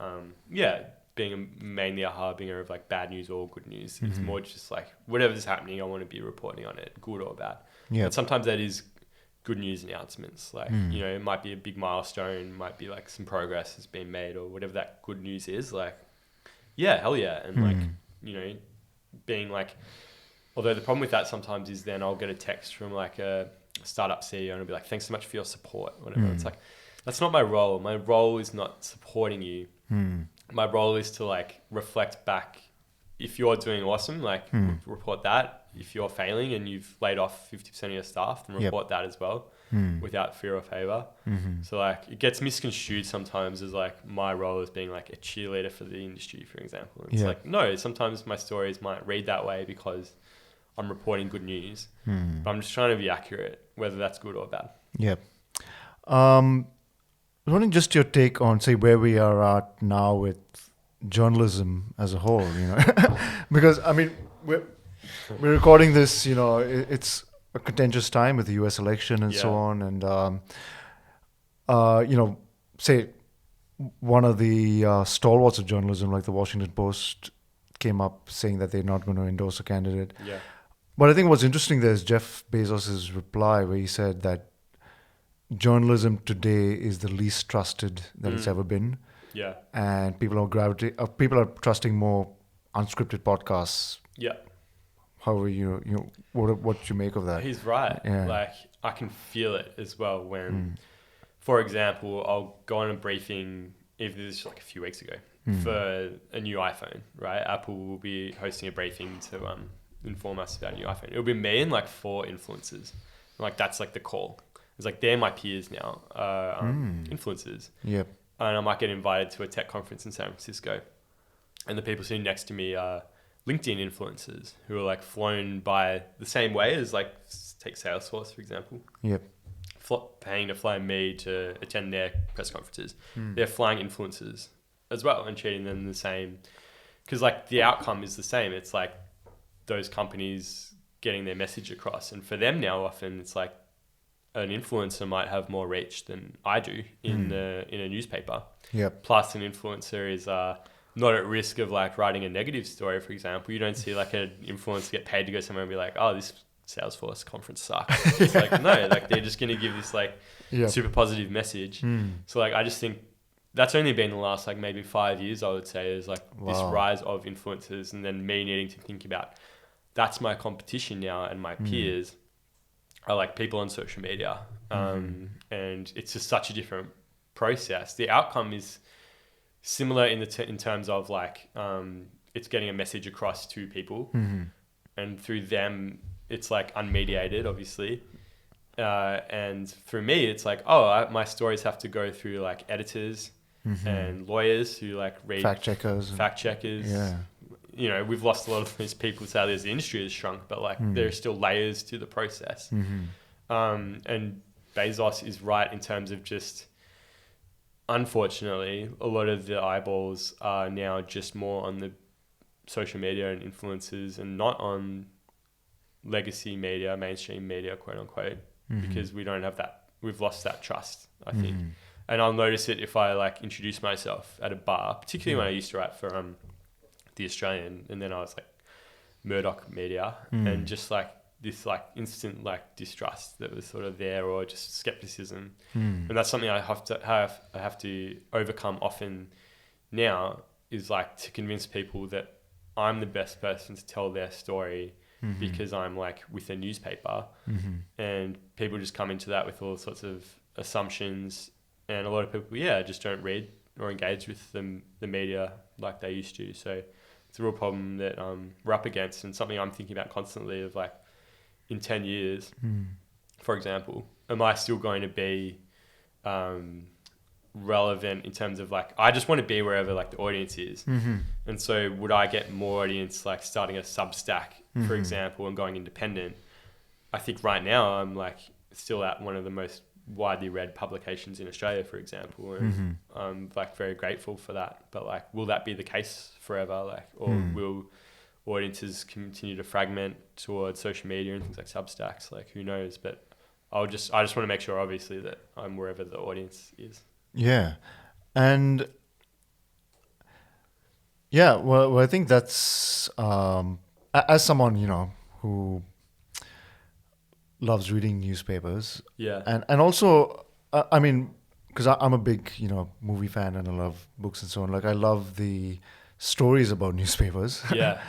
B: being mainly a harbinger of like bad news or good news. It's more just like whatever's happening, I want to be reporting on it, good or bad.
A: Yeah.
B: And sometimes that is good news announcements. Like, it might be a big milestone, might be like some progress has been made or whatever that good news is. Like, yeah, hell yeah. And like, being like, although the problem with that sometimes is then I'll get a text from like a startup CEO and I'll be like, thanks so much for your support, whatever. It's like, that's not my role. My role is not supporting you. My role is to like reflect back. If you're doing awesome, like report that. If you're failing and you've laid off 50% of your staff, then report that as well, without fear or favor. So like, it gets misconstrued sometimes as like my role as being like a cheerleader for the industry, for example. It's like, no, sometimes my stories might read that way because I'm reporting good news, but I'm just trying to be accurate, whether that's good or bad.
A: Yeah. I was wondering just your take on, say, where we are at now with journalism as a whole, because I mean, we're recording this, it's a contentious time with the US election and so on. And, say one of the stalwarts of journalism, like the Washington Post, came up saying that they're not going to endorse a candidate.
B: Yeah.
A: But I think what's interesting there is Jeff Bezos' reply, where he said that journalism today is the least trusted that it's ever been.
B: Yeah.
A: And people are trusting more unscripted podcasts.
B: Yeah.
A: However, what you make of that?
B: He's right.
A: Yeah.
B: Like, I can feel it as well when, for example, I'll go on a briefing, even this was like a few weeks ago, for a new iPhone, right? Apple will be hosting a briefing to inform us about a new iPhone. It'll be me and like 4 influencers. Like, that's like the call. It's like, they're my peers now, influencers.
A: Yep.
B: And I might get invited to a tech conference in San Francisco. And the people sitting next to me are LinkedIn influencers who are like flown by the same way as like, take Salesforce, for example.
A: Yep.
B: Paying to fly me to attend their press conferences. They're flying influencers as well and treating them the same. Because like the outcome is the same. It's like those companies getting their message across. And for them now, often it's like, an influencer might have more reach than I do in a newspaper.
A: Yep.
B: Plus, an influencer is not at risk of like writing a negative story, for example. You don't see like an influencer get paid to go somewhere and be like, oh, this Salesforce conference sucks. It's like, no, like they're just going to give this like super positive message. So like, I just think that's only been the last like maybe 5 years, I would say, is like this rise of influencers, and then me needing to think about, that's my competition now, and my peers are like people on social media. And it's just such a different process. The outcome is similar in terms of like, it's getting a message across to people, and through them, it's like unmediated, obviously. And through me, it's like, my stories have to go through like editors and lawyers who like read
A: fact checkers.
B: Yeah. We've lost a lot of those people, sadly, as the industry has shrunk, but like there are still layers to the process. And Bezos is right in terms of just, unfortunately, a lot of the eyeballs are now just more on the social media and influencers and not on legacy media, mainstream media, quote unquote, because we don't have that. We've lost that trust, I think. And I'll notice it if I like introduce myself at a bar, particularly when I used to write for the Australian, and then I was like Murdoch Media, and just like this like instant like distrust that was sort of there, or just skepticism, and that's something I have to overcome often now, is like to convince people that I'm the best person to tell their story because I'm like with a newspaper, and people just come into that with all sorts of assumptions, and a lot of people just don't read or engage with the media like they used to. So it's a real problem that we're up against, and something I'm thinking about constantly of like, in 10 years, for example, am I still going to be relevant in terms of like, I just want to be wherever like the audience is. And so would I get more audience like starting a Substack, for example, and going independent? I think right now I'm like still at one of the most widely read publications in Australia, for example, and I'm like very grateful for that. But like, will that be the case forever? Like, or will audiences continue to fragment towards social media and things like Substacks? Like, who knows? But I just want to make sure, obviously, that I'm wherever the audience is.
A: Yeah. And yeah, well, I think that's, as someone, who loves reading newspapers.
B: Yeah.
A: And also, I mean, because I'm a big, movie fan, and I love books and so on. Like, I love the stories about newspapers.
B: Yeah.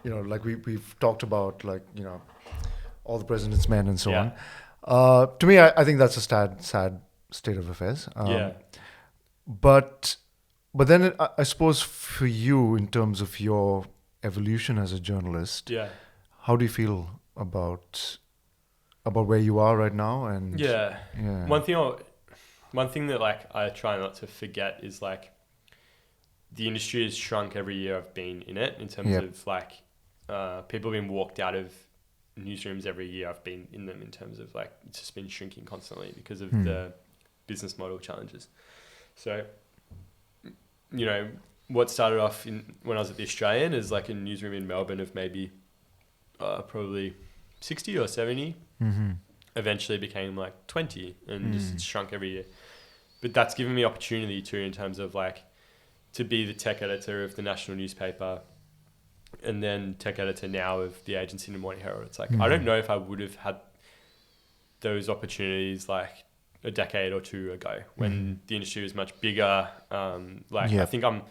A: Like we've talked about, like, All the President's Men and so
B: Yeah.
A: on. To me, I think that's a sad state of affairs. But then I suppose for you, in terms of your evolution as a journalist, how do you feel about where you are right now? And one thing that like I try not to forget is like, the industry has shrunk every year I've been in it, in terms of like people have been walked out of newsrooms every year I've been in them, in terms of like, it's just been shrinking constantly because of the business model challenges. So, what started off when I was at the Australian as like a newsroom in Melbourne of maybe probably 60 or 70, eventually became like 20, and just shrunk every year. But that's given me opportunity too, in terms of like, to be the tech editor of the national newspaper, and then tech editor now of the agency in the Morning Herald. It's like, I don't know if I would have had those opportunities like a decade or two ago, when the industry was much bigger. I think I'm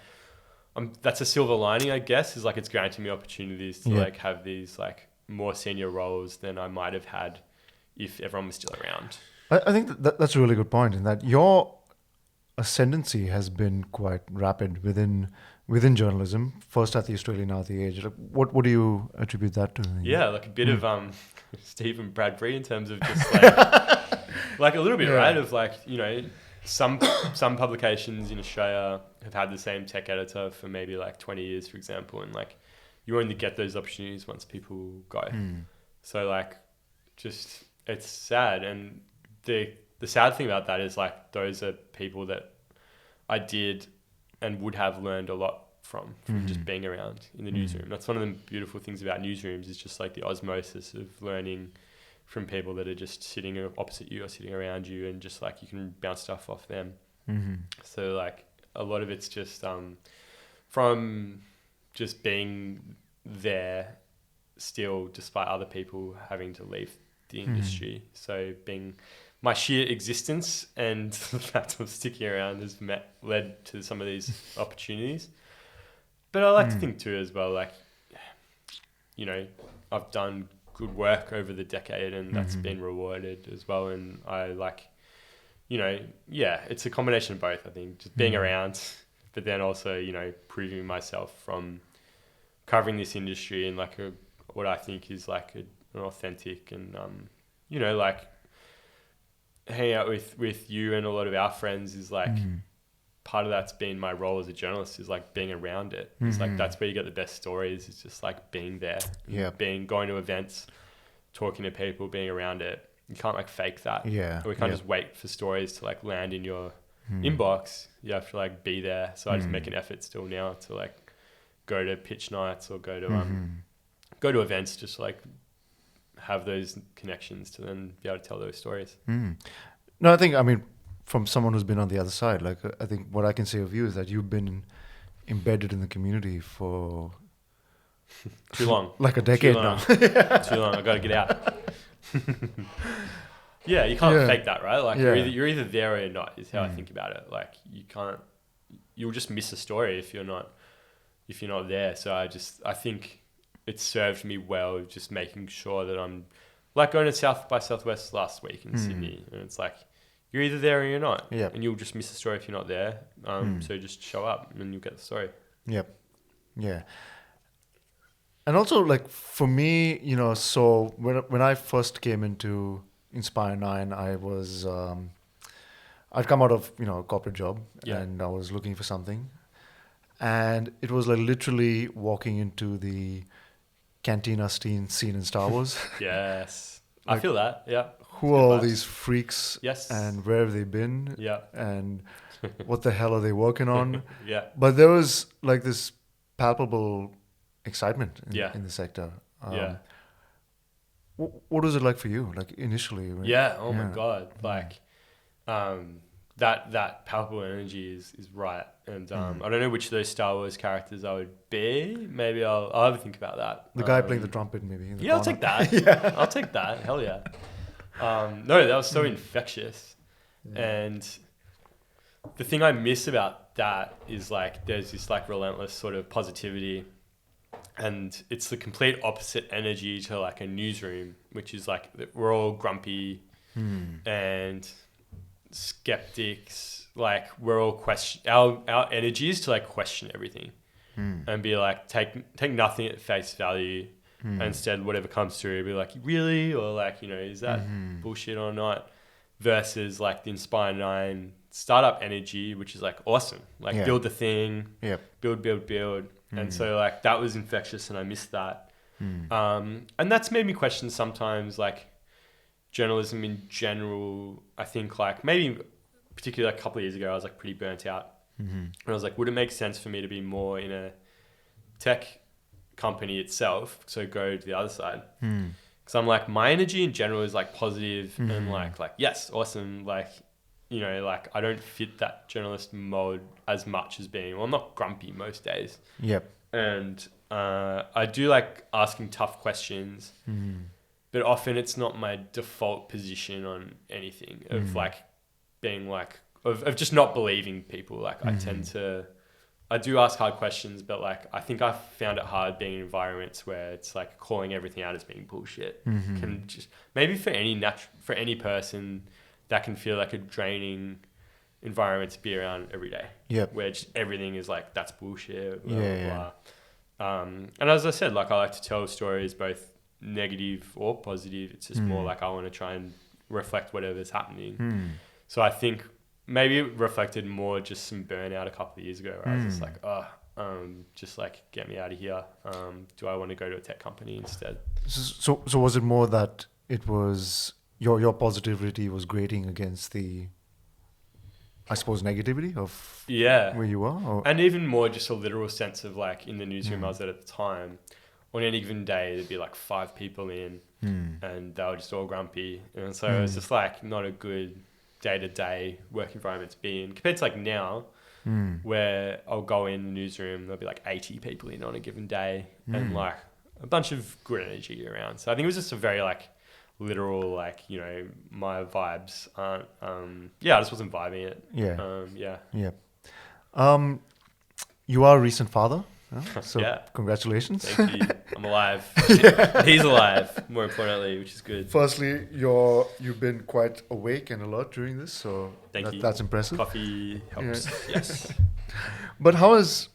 A: that's a silver lining, I guess, is like, it's granting me opportunities to like have these like more senior roles than I might have had if everyone was still around. I think that's a really good point, in that your ascendancy has been quite rapid within journalism. First at the Australian, now at the Age. Like, what do you attribute that to?
B: Yeah, like a bit of Stephen Bradbury, in terms of just like like a little bit, right? Of like, some publications in Australia have had the same tech editor for maybe like 20 years, for example, and like, you only get those opportunities once people go. So like, just, it's sad. And the sad thing about that is like, those are people that I did and would have learned a lot from just being around in the newsroom. That's one of the beautiful things about newsrooms, is just like the osmosis of learning from people that are just sitting opposite you or sitting around you, and just like, you can bounce stuff off them. So like, a lot of it's just from just being there still, despite other people having to leave the industry. So being my sheer existence and the fact of sticking around has led to some of these opportunities. But I like to think too, as well, like, I've done good work over the decade, and that's been rewarded as well. And I like, it's a combination of both, I think, just being around, but then also, proving myself from covering this industry in like what I think is like an authentic and, like, hanging out with you and a lot of our friends is like, part of that's been my role as a journalist, is like being around it. It's like, that's where you get the best stories. It's just like being there, going to events, talking to people, being around it. You can't like fake that. Or we can't just wait for stories to like land in your inbox. You have to like be there. So I just make an effort still now to like go to pitch nights or go to events, just like have those connections to then be able to tell those stories.
A: No, I think, from someone who's been on the other side, like I think what I can say of you is that you've been embedded in the community for
B: Too long.
A: like a decade now.
B: Too long. I got to get out. Yeah, you can't fake that, right? Like you're either there or you're not. Is how I think about it. Like you can't. You'll just miss a story if you're not there. So I think it served me well, just making sure that I'm like going to South by Southwest last week in Sydney, and it's like you're either there or you're not, and you'll just miss the story if you're not there. So just show up and you'll get the story.
A: Yep. Yeah. And also, like for me, so when I first came into Inspire 9, I was I'd come out of a corporate job, and I was looking for something, and it was like literally walking into the cantina scene in Star Wars.
B: Yes,
A: Like,
B: I feel that. Yeah.
A: Who are all these freaks?
B: Yes.
A: And where have they been?
B: Yeah.
A: And what the hell are they working on?
B: Yeah.
A: But there was like this palpable excitement in the sector. What was it like for you? Like initially?
B: Oh my God. Like, that palpable energy is right. And I don't know which of those Star Wars characters I would be. Maybe I'll have a think about that.
A: The guy playing the trumpet, maybe.
B: I'll take that. I'll take that. Hell yeah. No, that was so infectious. And the thing I miss about that is like there's this like relentless sort of positivity, and it's the complete opposite energy to like a newsroom, which is like we're all grumpy and skeptics. Like we're all our energy is to like question everything and be like take nothing at face value. And instead whatever comes through be like really, or like is that bullshit or not, versus like the Inspire 9 startup energy, which is like awesome, like build the thing, build and so like that was infectious and I missed that. And that's made me question sometimes like journalism in general. I think like maybe particularly like a couple of years ago I was like pretty burnt out, and I was like, would it make sense for me to be more in a tech company itself, so go to the other side? Because I'm like, my energy in general is like positive and like yes, awesome, like like I don't fit that journalist mode as much as being, well, I'm not grumpy most days, and I do like asking tough questions, but often it's not my default position on anything of like being like of just not believing people. Like I do ask hard questions, but like I think I've found it hard being in environments where it's like calling everything out as being bullshit. Can just maybe for any person that can feel like a draining environment to be around every day. Where just everything is like that's bullshit. Blah, blah, blah. And as I said, like I like to tell stories both negative or positive. It's just more like I want to try and reflect whatever's happening. So I think maybe it reflected more just some burnout a couple of years ago where I was just like, just like get me out of here. Do I want to go to a tech company instead?
A: So was it more that it was your positivity was grating against the, I suppose, negativity of where you are? Or?
B: And even more just a literal sense of like in the newsroom I was at the time, on any given day there'd be like 5 people in and they were just all grumpy. And so it was just like not a good day-to-day work environment to be in, compared to like now where I'll go in the newsroom, there'll be like 80 people in on a given day and like a bunch of good energy around. So I think it was just a very like literal, like, my vibes aren't, I just wasn't vibing it.
A: You are a recent father. So congratulations.
B: Thank you. I'm alive. He's alive, more importantly, which is good.
A: Firstly, you've been quite awake and alert during this, so
B: Thank you.
A: That's impressive.
B: Coffee helps. Yes.
A: But how has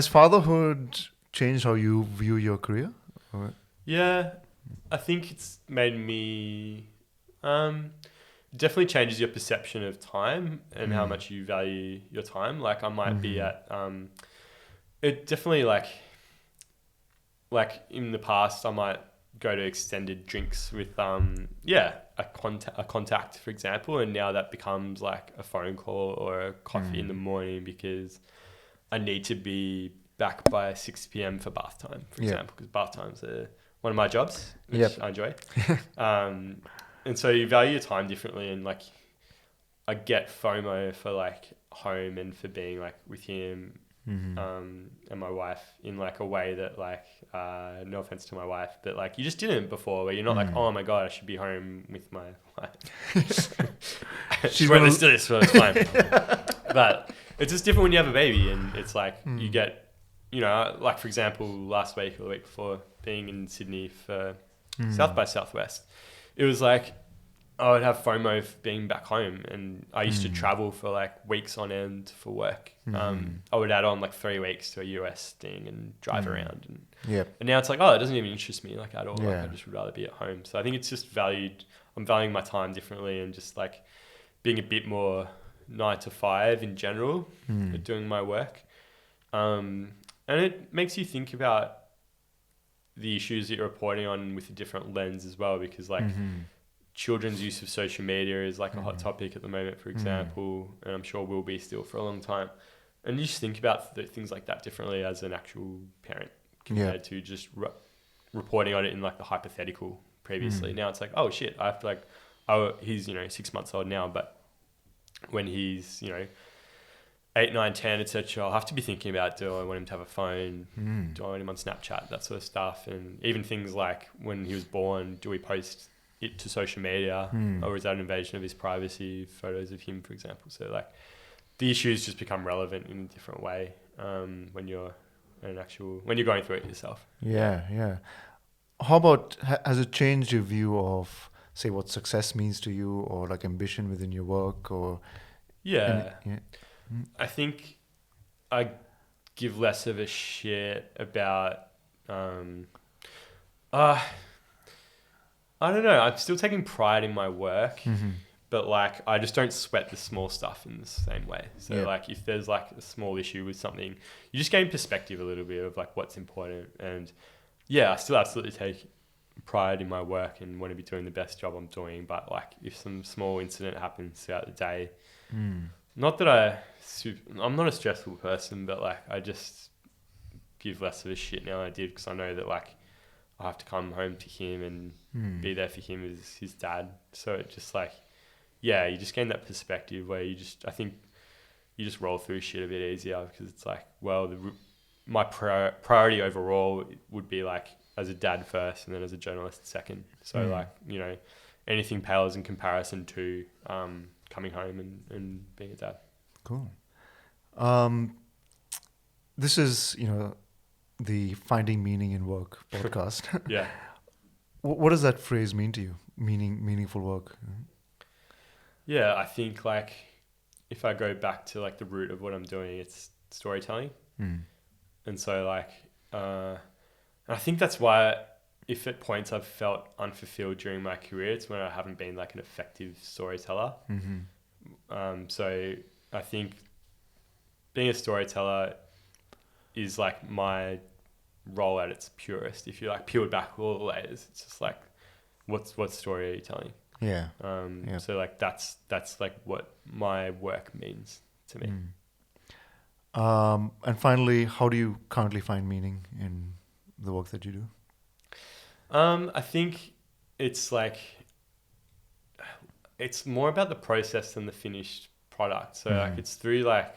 A: fatherhood changed how you view your career? Or?
B: Yeah, I think it's made me definitely changes your perception of time and how much you value your time. Like I might be at it definitely like in the past I might go to extended drinks with a contact, for example, and now that becomes like a phone call or a coffee in the morning because I need to be back by 6 p.m. for bath time, for example, because bath times are one of my jobs, which I enjoy. And so you value your time differently, and like I get FOMO for like home and for being like with him and my wife in like a way that like no offense to my wife, but like you just didn't before, where you're not like, oh my god, I should be home with my wife. She won't listen to this, so it's fine. But it's just different when you have a baby, and it's like you get, you know, like for example, last week or the week before, being in Sydney for South by Southwest, it was like I would have FOMO for being back home, and I used to travel for like weeks on end for work. I would add on like 3 weeks to a US thing and drive around, and now it's like, oh, it doesn't even interest me like at all. Like I just would rather be at home. So I think it's just I'm valuing my time differently, and just like being a bit more 9 to 5 in general at doing my work. And it makes you think about the issues that you're reporting on with a different lens as well, because like children's use of social media is like a hot topic at the moment, for example, and I'm sure will be still for a long time. And you just think about things like that differently as an actual parent compared to just reporting on it in like the hypothetical previously. Now it's like, oh shit, I have to like, he's, you know, 6 months old now, but when he's, you know, 8, 9, 10, etc., I'll have to be thinking about, do I want him to have a phone? Do I want him on Snapchat? That sort of stuff. And even things like when he was born, do we post it to social media, or is that an invasion of his privacy, photos of him, for example? So like the issues just become relevant in a different way when you're going through it yourself.
A: How about, has it changed your view of, say, what success means to you, or like ambition within your work, or
B: I think I give less of a shit about I don't know. I'm still taking pride in my work, but like I just don't sweat the small stuff in the same way. So like if there's like a small issue with something, you just gain perspective a little bit of like what's important. And I still absolutely take pride in my work and want to be doing the best job I'm doing. But like if some small incident happens throughout the day, not that I'm not a stressful person, but like I just give less of a shit now than I did, because I know that like I have to come home to him and be there for him as his dad. So it just like, you just gain that perspective where I think you just roll through shit a bit easier, because it's like, well, my priority overall would be like as a dad first, and then as a journalist second. So like, you know, anything pales in comparison to coming home and being a dad.
A: Cool. This is, you know, the Finding Meaning in Work podcast. What does that phrase mean to you? Meaningful work.
B: I think like if I go back to like the root of what I'm doing, it's storytelling. And so like, I think that's why if at points I've felt unfulfilled during my career, it's when I haven't been like an effective storyteller. So I think being a storyteller is like my role at its purest. If you like peeled back all the layers, it's just like, what story are you telling? So like that's like what my work means to me.
A: And finally, how do you currently find meaning in the work that you do?
B: I think it's like, it's more about the process than the finished product. So like it's through like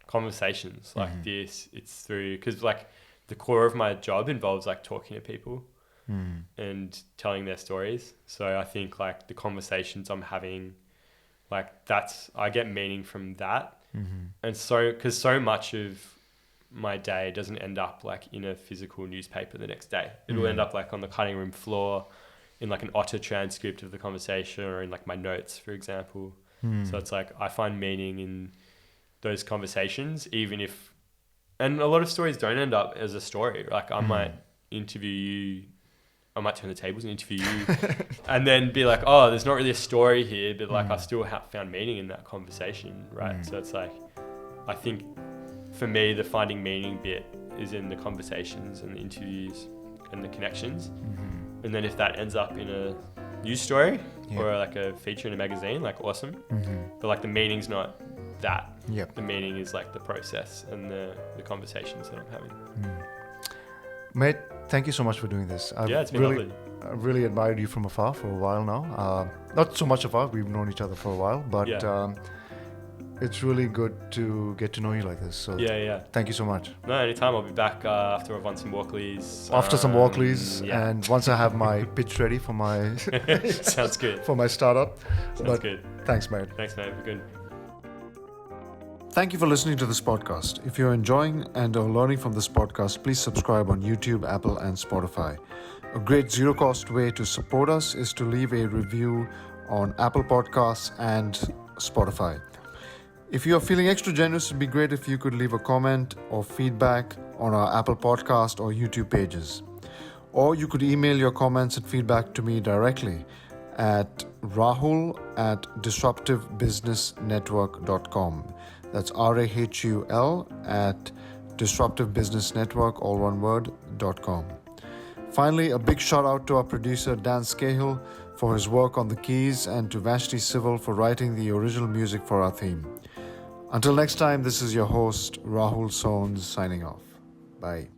B: conversations like this, it's through, because like the core of my job involves like talking to people and telling their stories. So I think like the conversations I'm having, like I get meaning from that. And so, because so much of my day doesn't end up like in a physical newspaper the next day. It'll end up like on the cutting room floor in like an Otter transcript of the conversation, or in like my notes, for example. So it's like I find meaning in those conversations, even if, and a lot of stories don't end up as a story. Like I might interview you, I might turn the tables and interview you and then be like, oh, there's not really a story here, but like I still found meaning in that conversation, right? So it's like, I think for me, the finding meaning bit is in the conversations and the interviews and the connections. And then if that ends up in a news story or like a feature in a magazine, like awesome. But like the meaning's not that. The meaning is like the process and the conversations that I'm having.
A: Mate, thank you so much for doing this.
B: It's been lovely.
A: really admired you from afar for a while now. Not so much afar, we've known each other for a while, but
B: Yeah.
A: it's really good to get to know you like this. So
B: Yeah.
A: thank you so much.
B: No, anytime. I'll be back after I've won some Walkleys.
A: After some Walkleys,
B: Yeah.
A: and once I have my pitch ready for my
B: Sounds good.
A: for my startup.
B: Sounds good.
A: Thanks, mate.
B: Thanks, mate. We're good.
A: Thank you for listening to this podcast. If you're enjoying and are learning from this podcast, please subscribe on YouTube, Apple, and Spotify. A great zero-cost way to support us is to leave a review on Apple Podcasts and Spotify. If you are feeling extra generous, it'd be great if you could leave a comment or feedback on our Apple Podcast or YouTube pages. Or you could email your comments and feedback to me directly at rahul@disruptivebusinessnetwork.com. That's RAHUL at disruptivebusinessnetwork, all one word, .com. Finally, a big shout out to our producer Dan Scahill for his work on the keys and to Vashti Civil for writing the original music for our theme. Until next time, this is your host, Rahul Sones, signing off. Bye.